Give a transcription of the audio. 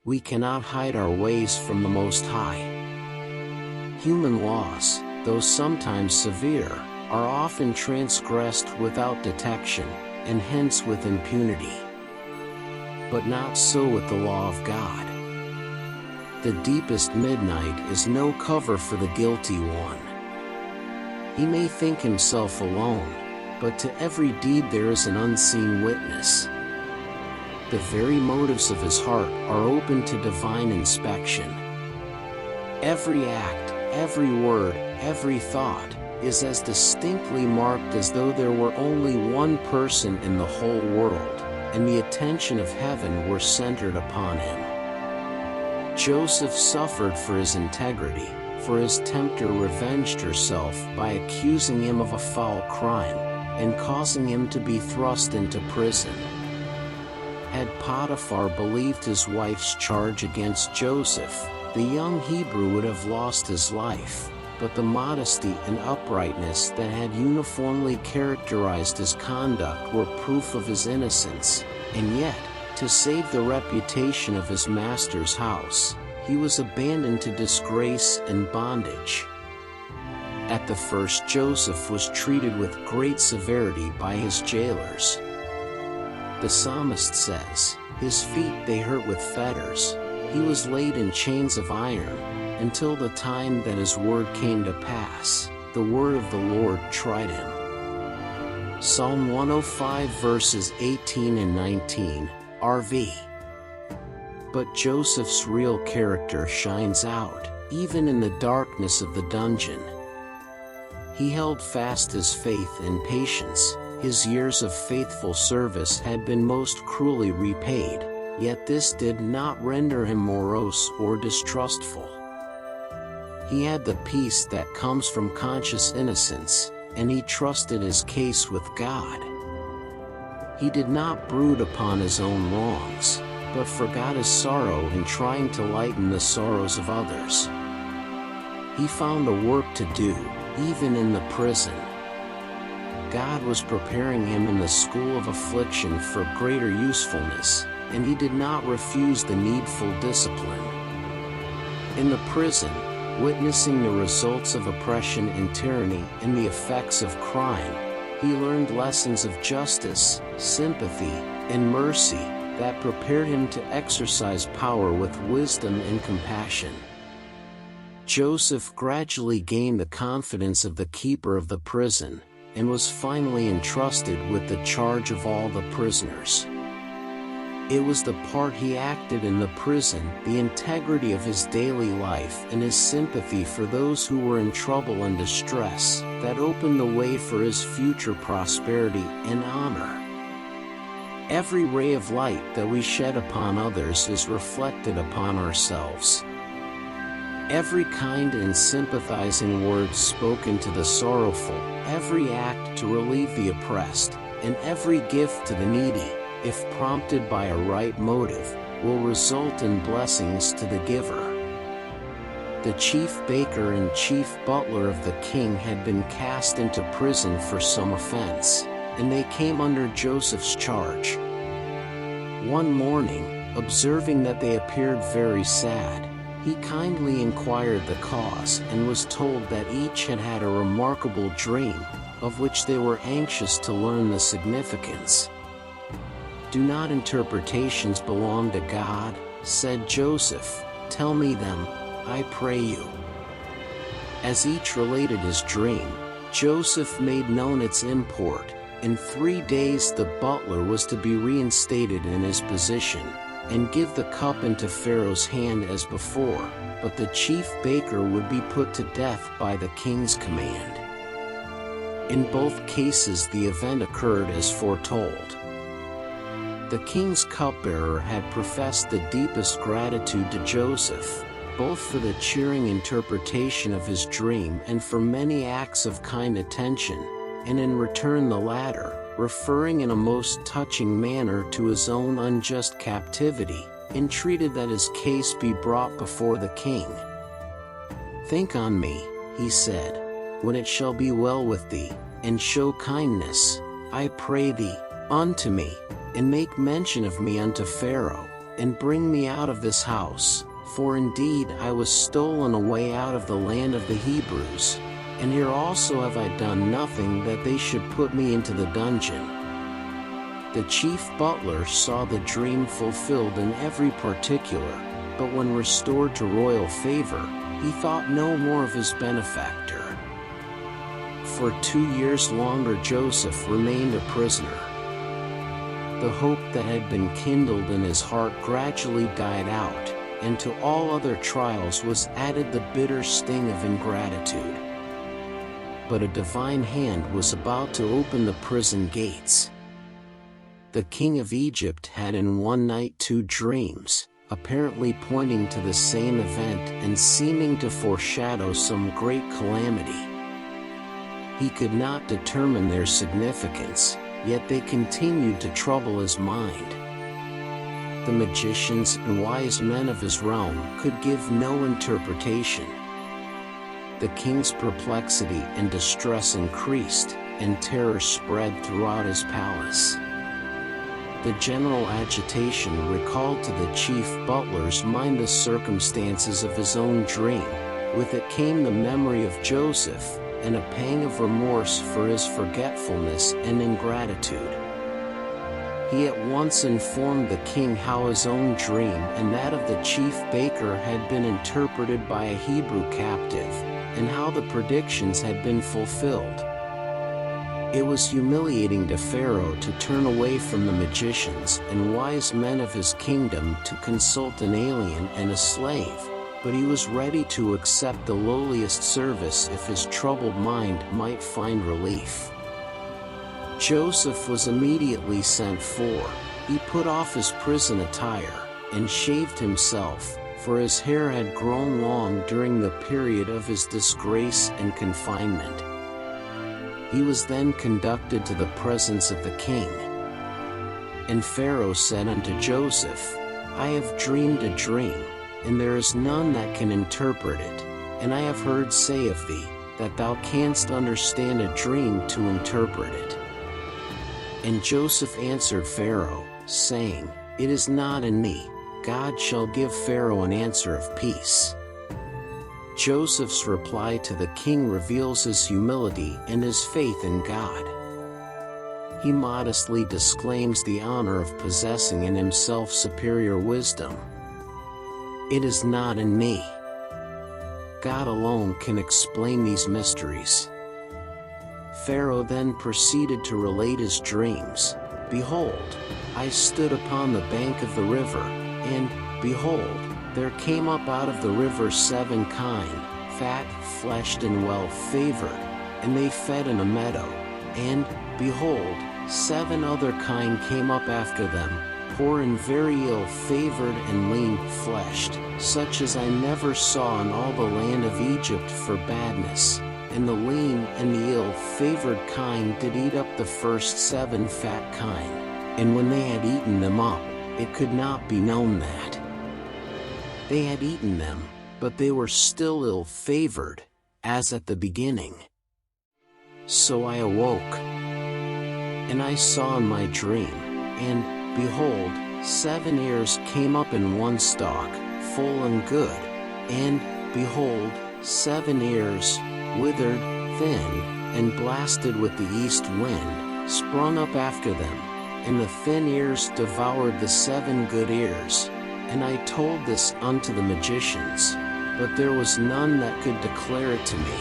We cannot hide our ways from the Most High. Human laws, though sometimes severe, are often transgressed without detection, and hence with impunity. But not so with the law of God. The deepest midnight is no cover for the guilty one. He may think himself alone, but to every deed there is an unseen witness. The very motives of his heart are open to divine inspection. Every act, every word, every thought, is as distinctly marked as though there were only one person in the whole world, and the attention of heaven were centered upon him. Joseph suffered for his integrity, for his tempter revenged herself by accusing him of a foul crime, and causing him to be thrust into prison. Had Potiphar believed his wife's charge against Joseph, the young Hebrew would have lost his life, but the modesty and uprightness that had uniformly characterized his conduct were proof of his innocence, and yet, to save the reputation of his master's house, he was abandoned to disgrace and bondage. At the first, Joseph was treated with great severity by his jailers. The psalmist says, "His feet they hurt with fetters, he was laid in chains of iron, until the time that his word came to pass, the word of the Lord tried him." Psalm 105 verses 18 and 19, RV. But Joseph's real character shines out, even in the darkness of the dungeon. He held fast his faith and patience. His years of faithful service had been most cruelly repaid, yet this did not render him morose or distrustful. He had the peace that comes from conscious innocence, and he trusted his case with God. He did not brood upon his own wrongs, but forgot his sorrow in trying to lighten the sorrows of others. He found a work to do, even in the prison. God was preparing him in the school of affliction for greater usefulness, and he did not refuse the needful discipline. In the prison, witnessing the results of oppression and tyranny and the effects of crime, he learned lessons of justice, sympathy, and mercy that prepared him to exercise power with wisdom and compassion. Joseph gradually gained the confidence of the keeper of the prison, and was finally entrusted with the charge of all the prisoners. It was the part he acted in the prison, the integrity of his daily life and his sympathy for those who were in trouble and distress, that opened the way for his future prosperity and honor. Every ray of light that we shed upon others is reflected upon ourselves. Every kind and sympathizing word spoken to the sorrowful, every act to relieve the oppressed, and every gift to the needy, if prompted by a right motive, will result in blessings to the giver. The chief baker and chief butler of the king had been cast into prison for some offense, and they came under Joseph's charge. One morning, observing that they appeared very sad, he kindly inquired the cause and was told that each had had a remarkable dream, of which they were anxious to learn the significance. "Do not interpretations belong to God?" said Joseph. "Tell me them, I pray you." As each related his dream, Joseph made known its import. In 3 days the butler was to be reinstated in his position, and give the cup into Pharaoh's hand as before, but the chief baker would be put to death by the king's command. In both cases the event occurred as foretold. The king's cupbearer had professed the deepest gratitude to Joseph, both for the cheering interpretation of his dream and for many acts of kind attention, and in return the latter, referring in a most touching manner to his own unjust captivity, entreated that his case be brought before the king. "Think on me," he said, "when it shall be well with thee, and show kindness, I pray thee, unto me, and make mention of me unto Pharaoh, and bring me out of this house, for indeed I was stolen away out of the land of the Hebrews, and here also have I done nothing that they should put me into the dungeon." The chief butler saw the dream fulfilled in every particular, but when restored to royal favor, he thought no more of his benefactor. For 2 years longer Joseph remained a prisoner. The hope that had been kindled in his heart gradually died out, and to all other trials was added the bitter sting of ingratitude. But a divine hand was about to open the prison gates. The king of Egypt had in one night 2 dreams, apparently pointing to the same event and seeming to foreshadow some great calamity. He could not determine their significance, yet they continued to trouble his mind. The magicians and wise men of his realm could give no interpretation. The king's perplexity and distress increased, and terror spread throughout his palace. The general agitation recalled to the chief butler's mind the circumstances of his own dream. With it came the memory of Joseph, and a pang of remorse for his forgetfulness and ingratitude. He at once informed the king how his own dream and that of the chief baker had been interpreted by a Hebrew captive, and how the predictions had been fulfilled. It was humiliating to Pharaoh to turn away from the magicians and wise men of his kingdom to consult an alien and a slave, but he was ready to accept the lowliest service if his troubled mind might find relief. Joseph was immediately sent for. He put off his prison attire, and shaved himself, for his hair had grown long during the period of his disgrace and confinement. He was then conducted to the presence of the king. And Pharaoh said unto Joseph, "I have dreamed a dream, and there is none that can interpret it, and I have heard say of thee, that thou canst understand a dream to interpret it." And Joseph answered Pharaoh, saying, "It is not in me. God shall give Pharaoh an answer of peace." Joseph's reply to the king reveals his humility and his faith in God. He modestly disclaims the honor of possessing in himself superior wisdom. "It is not in me. God alone can explain these mysteries." Pharaoh then proceeded to relate his dreams. "Behold, I stood upon the bank of the river, and, behold, there came up out of the river 7 kine, fat-fleshed and well-favored, and they fed in a meadow. And, behold, 7 other kine came up after them, poor and very ill-favored and lean-fleshed, such as I never saw in all the land of Egypt for badness. And the lean and the ill-favored kine did eat up the first 7 fat kine. And when they had eaten them up, it could not be known that they had eaten them, but they were still ill-favored, as at the beginning. So I awoke, and I saw in my dream, and, behold, 7 ears came up in one stalk, full and good, and, behold, 7 ears, withered, thin, and blasted with the east wind, sprung up after them, and the thin ears devoured the 7 good ears. And I told this unto the magicians, but there was none that could declare it to me.